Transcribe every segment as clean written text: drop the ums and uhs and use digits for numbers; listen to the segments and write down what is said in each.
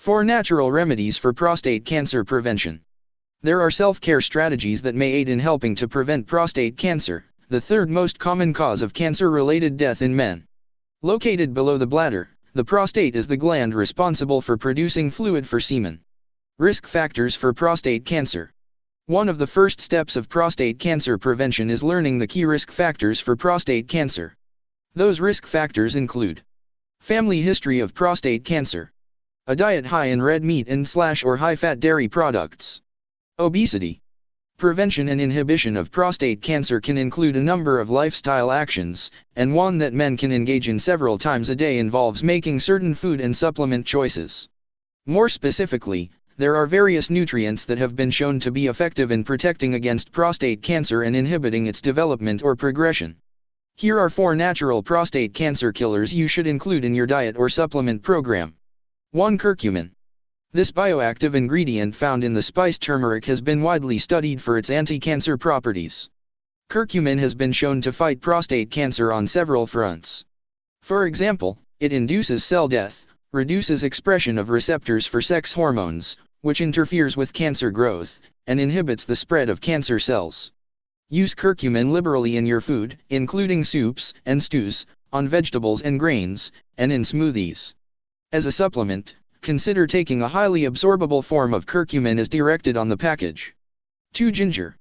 4 natural remedies for prostate cancer prevention. There are self-care strategies that may aid in helping to prevent prostate cancer, the third most common cause of cancer-related death in men. Located below the bladder, the prostate is the gland responsible for producing fluid for semen. Risk factors for prostate cancer. One of the first steps of prostate cancer prevention is learning the key risk factors for prostate cancer. Those risk factors include family history of prostate cancer, a diet high in red meat and/or high-fat dairy products, obesity. Prevention and inhibition of prostate cancer can include a number of lifestyle actions, and one that men can engage in several times a day involves making certain food and supplement choices. More specifically, there are various nutrients that have been shown to be effective in protecting against prostate cancer and inhibiting its development or progression. Here are 4 natural prostate cancer killers you should include in your diet or supplement program. 1. Curcumin. This bioactive ingredient found in the spice turmeric has been widely studied for its anti-cancer properties. Curcumin has been shown to fight prostate cancer on several fronts. For example, it induces cell death, reduces expression of receptors for sex hormones, which interferes with cancer growth, and inhibits the spread of cancer cells. Use curcumin liberally in your food, including soups and stews, on vegetables and grains, and in smoothies. As a supplement, consider taking a highly absorbable form of curcumin as directed on the package. 2. Ginger.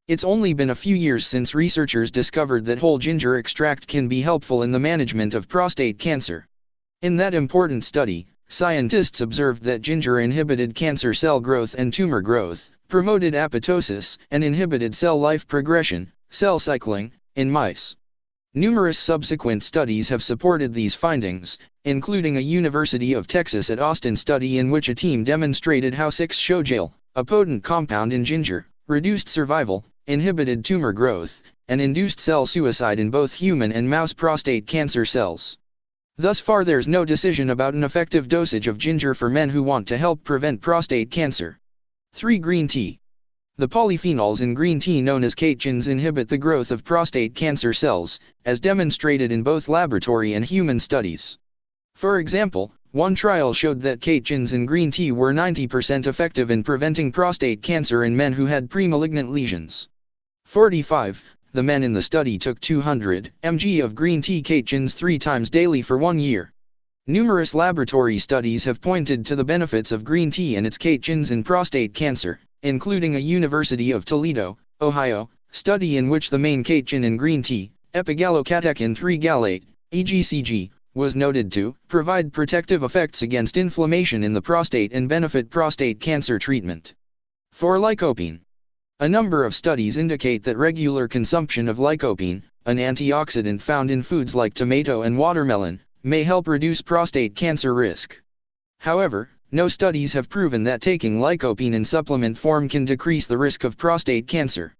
It's only been a few years since researchers discovered that whole ginger extract can be helpful in the management of prostate cancer. In that important study, scientists observed that ginger inhibited cancer cell growth and tumor growth, promoted apoptosis, and inhibited cell life progression, cell cycling, in mice. Numerous subsequent studies have supported these findings, including a University of Texas at Austin study in which a team demonstrated how 6-Shojale, a potent compound in ginger, reduced survival, inhibited tumor growth, and induced cell suicide in both human and mouse prostate cancer cells. Thus far there's no decision about an effective dosage of ginger for men who want to help prevent prostate cancer. 3. Green tea. The polyphenols in green tea known as catechins inhibit the growth of prostate cancer cells, as demonstrated in both laboratory and human studies. For example, one trial showed that catechins in green tea were 90% effective in preventing prostate cancer in men who had premalignant lesions. 45. The men in the study took 200 mg of green tea catechins 3 times daily for 1 year. Numerous laboratory studies have pointed to the benefits of green tea and its catechins in prostate cancer, including a University of Toledo, Ohio, study in which the main catechin in green tea, epigallocatechin 3-gallate, EGCG, was noted to provide protective effects against inflammation in the prostate and benefit prostate cancer treatment. 4. Lycopene. A number of studies indicate that regular consumption of lycopene, an antioxidant found in foods like tomato and watermelon, may help reduce prostate cancer risk. However, no studies have proven that taking lycopene in supplement form can decrease the risk of prostate cancer.